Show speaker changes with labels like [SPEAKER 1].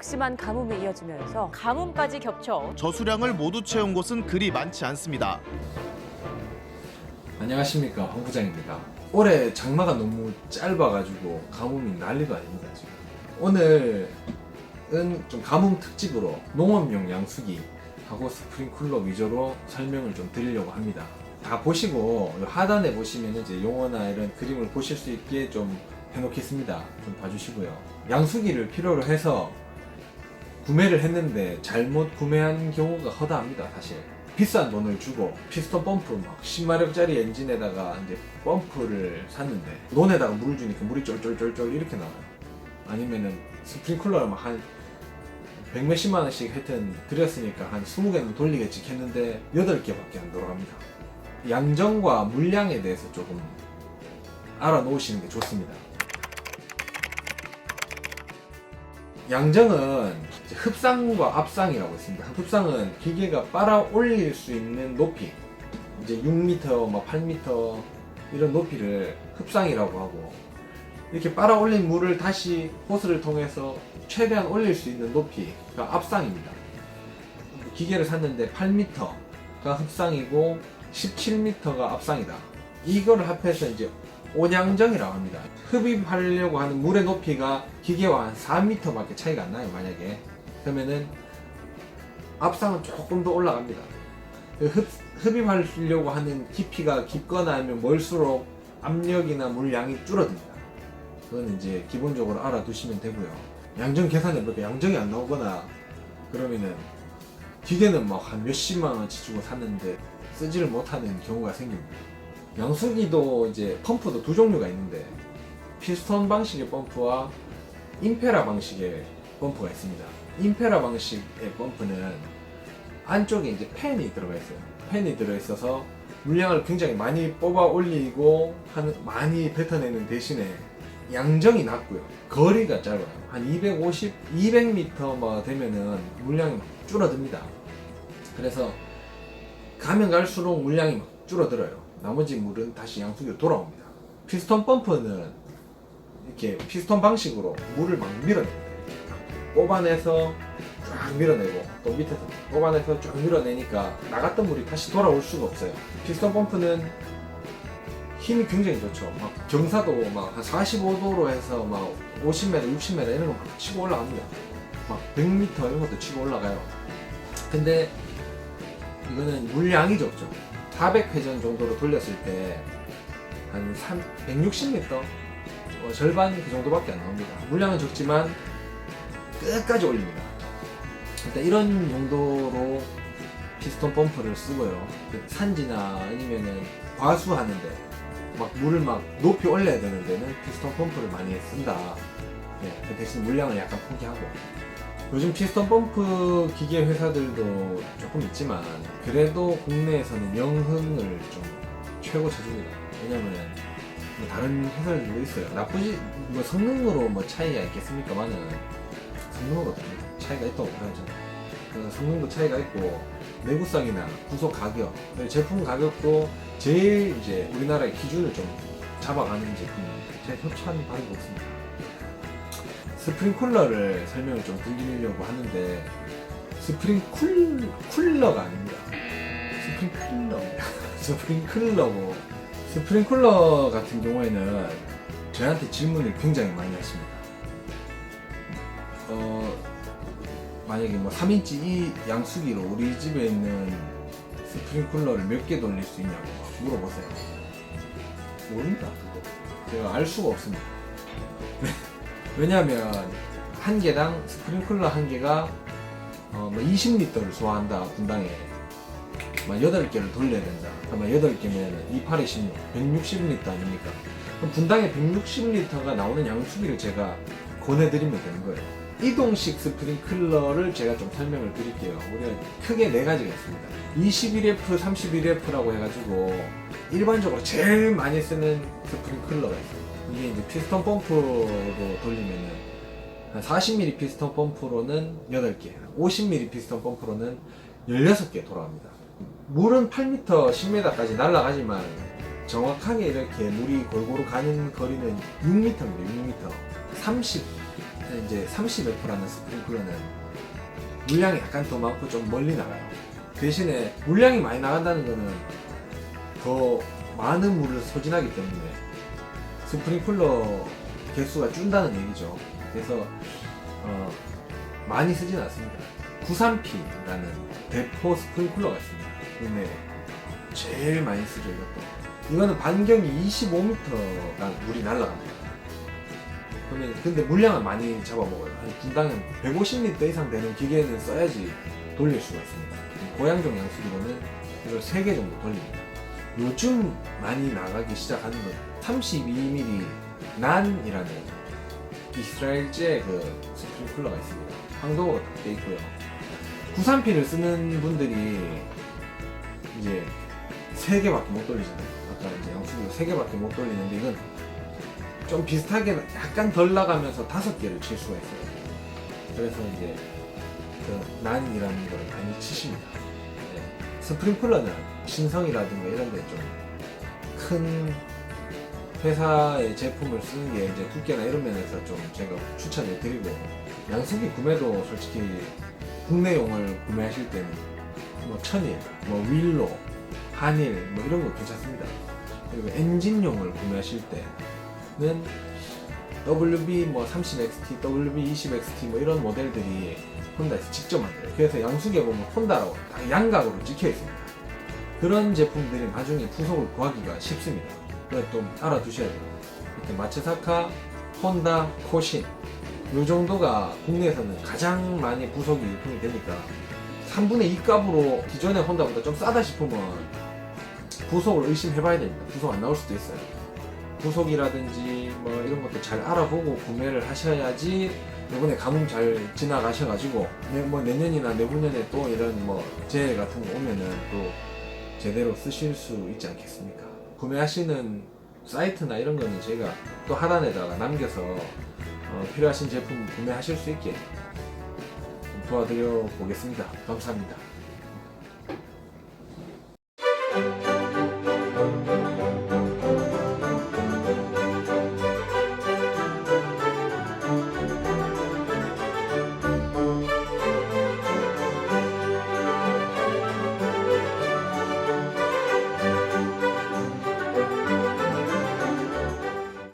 [SPEAKER 1] 극심한 가뭄이 이어지면서
[SPEAKER 2] 가뭄까지 겹쳐
[SPEAKER 3] 저수량을 모두 채운 곳은 그리 많지 않습니다.
[SPEAKER 4] 안녕하십니까, 황 부장입니다. 올해 장마가 너무 짧아가지고 가뭄이 난리도 아닙니다. 지금 오늘은 좀 가뭄 특집으로 농업용 양수기 하고 스프링클러 위주로 설명을 좀 드리려고 합니다. 다 보시고 하단에 보시면 이제 용어나 이런 그림을 보실 수 있게 좀 해놓겠습니다. 좀 봐주시고요. 양수기를 필요로 해서 구매를 했는데 잘못 구매한 경우가 허다합니다. 사실 비싼 돈을 주고 피스톤 펌프 막 10마력짜리 엔진에다가 이제 펌프를 샀는데 논에다가 물을 주니까 물이 쫄쫄쫄쫄 이렇게 나와요. 아니면은 스프링클러를 막 한 100몇십만 원씩 하여튼 들였으니까 한 20개는 돌리겠지 했는데 8개밖에 안 돌아갑니다. 양정과 물량에 대해서 조금 알아놓으시는 게 좋습니다. 양정은 흡상과 압상이라고 있습니다. 흡상은 기계가 빨아 올릴 수 있는 높이, 이제 6m, 8m 이런 높이를 흡상이라고 하고, 이렇게 빨아 올린 물을 다시 호스를 통해서 최대한 올릴 수 있는 높이가 압상입니다. 기계를 샀는데 8m가 흡상이고 17m가 압상이다. 이거를 합해서 이제 온양정이라고 합니다. 흡입하려고 하는 물의 높이가 기계와 한 4m밖에 차이가 안 나요. 만약에 그러면은 압상은 조금 더 올라갑니다. 흡입하려고 하는 깊이가 깊거나 아니면 멀수록 압력이나 물량이 줄어듭니다. 그건 이제 기본적으로 알아두시면 되고요. 양정 계산해볼까 양정이 안 나오거나 그러면은 기계는 막 한 몇십만 원치 주고 샀는데 쓰지를 못하는 경우가 생깁니다. 양수기도 이제 펌프도 두 종류가 있는데 피스톤 방식의 펌프와 임페라 방식의 펌프가 있습니다. 임페라 방식의 펌프는 안쪽에 이제 팬이 들어가 있어요. 팬이 들어있어서 물량을 굉장히 많이 뽑아 올리고 많이 뱉어내는 대신에 양정이 낮고요. 거리가 짧아요. 한 250, 200m 되면은 물량이 막 줄어듭니다. 그래서 가면 갈수록 물량이 막 줄어들어요. 나머지 물은 다시 양수기로 돌아옵니다. 피스톤 펌프는 이렇게 피스톤 방식으로 물을 막 밀어냅니다. 뽑아내서 쫙 밀어내고 또 밑에서 뽑아내서 쫙 밀어내니까 나갔던 물이 다시 돌아올 수가 없어요. 피스톤 펌프는 힘이 굉장히 좋죠. 막 경사도 막 한 45도로 해서 막 50m, 60m 이런 거 막 치고 올라갑니다. 막 100m 이런 것도 치고 올라가요. 근데 이거는 물량이 적죠. 400회전 정도로 돌렸을 때 한 160m? 절반 그 정도밖에 안 나옵니다. 물량은 적지만 끝까지 올립니다. 일단 이런 용도로 피스톤 펌프를 쓰고요. 산지나 아니면은 과수하는데 막 물을 막 높이 올려야 되는 데는 피스톤 펌프를 많이 쓴다. 네, 그 대신 물량을 약간 포기하고. 요즘 피스톤 펌프 기계 회사들도 조금 있지만 그래도 국내에서는 영흥을 좀 최고 쳐줍니다. 왜냐면은 뭐 다른 회사들도 있어요. 나쁘지 뭐 성능으로 뭐 차이가 있겠습니까만은 성능으로 차이가 있다고 봐요. 저는 그 성능도 차이가 있고 내구성이나 구속 가격, 제품 가격도 제일 이제 우리나라의 기준을 좀 잡아가는 제품입니다. 제가 협찬 받은 거 없습니다. 스프링쿨러를 설명을 좀 드리려고 하는데 스프링쿨러가 아닙니다. 스프링클러입니다. 스프링클러고 스프링쿨러 같은 경우에는 저희한테 질문을 굉장히 많이 하십니다. 만약에 뭐 3인치 이 양수기로 우리 집에 있는 스프링쿨러를 몇 개 돌릴 수 있냐고 물어보세요. 모릅니다. 제가 알 수가 없습니다. 왜냐하면 한 개당 스프링클러 한 개가 20리터를 소화한다. 분당에 8개를 돌려야 된다. 그러면 8개면 2, 8에 16, 160리터 아닙니까? 그럼 분당에 160리터가 나오는 양수기를 제가 권해드리면 되는 거예요. 이동식 스프링클러를 제가 좀 설명을 드릴게요. 우리가 크게 4가지가 있습니다. 21F, 31F라고 해가지고 일반적으로 제일 많이 쓰는 스프링클러가 있어요. 이게 이제 피스톤 펌프로 돌리면은 한 40mm 피스톤 펌프로는 8개, 50mm 피스톤 펌프로는 16개 돌아갑니다. 물은 8m, 10m까지 날아가지만 정확하게 이렇게 물이 골고루 가는 거리는 6m입니다. 6m. 30 이제 30F라는 스프링클러는 물량이 약간 더 많고 좀 멀리 나가요. 대신에 물량이 많이 나간다는 거는 더 많은 물을 소진하기 때문에 스프링클러 개수가 준다는 얘기죠. 그래서 많이 쓰진 않습니다. 93P라는 대포 스프링클러가 있습니다. 국내에 제일 많이 쓰죠. 이거는 반경이 25m가 물이 날아갑니다. 그러면 근데 물량을 많이 잡아먹어요. 한 분당 150리터 이상 되는 기계는 써야지 돌릴 수가 있습니다. 고양종 양수기로는 이걸 3개 정도 돌립니다. 요즘 많이 나가기 시작하는 건 32mm 난이라는 이스라엘제 그 스프링클러가 있습니다. 항도가 딱 돼 있고요. 93P를 쓰는 분들이 이제 3개밖에 못 돌리잖아요. 아까 이제 양수기로 3개밖에 못 돌리는데 이건 좀 비슷하게 약간 덜 나가면서 5개를 칠 수가 있어요. 그래서 이제 그 난이라는 걸 많이 치십니다. 네. 스프링클러는 신성이라든가 이런 데 좀 큰 회사의 제품을 쓰는 게 이제 두께나 이런 면에서 좀 제가 추천을 드리고, 양수기 구매도 솔직히 국내용을 구매하실 때는 뭐 천일, 뭐 윌로, 한일 뭐 이런 거 괜찮습니다. 그리고 엔진용을 구매하실 때는 WB 뭐 30XT, WB 20XT 뭐 이런 모델들이 혼다에서 직접 만들어요. 그래서 양수기에 보면 혼다라고 딱 양각으로 찍혀 있습니다. 그런 제품들이 나중에 부속을 구하기가 쉽습니다. 그걸 좀 알아두셔야 돼요. 이렇게 마츠사카, 혼다, 코신 이 정도가 국내에서는 가장 많이 부속이 유통이 되니까 3분의 2 값으로 기존의 혼다보다 좀 싸다 싶으면 부속을 의심해봐야 됩니다. 부속 안 나올 수도 있어요. 부속이라든지 뭐 이런 것도 잘 알아보고 구매를 하셔야지 이번에 가뭄 잘 지나가셔가지고 뭐 내년이나 내후년에 또 이런 뭐 재해 같은 거 오면은 또 제대로 쓰실 수 있지 않겠습니까? 구매하시는 사이트나 이런 거는 저희가 또 하단에다가 남겨서 필요하신 제품 구매하실 수 있게 도와드려 보겠습니다. 감사합니다.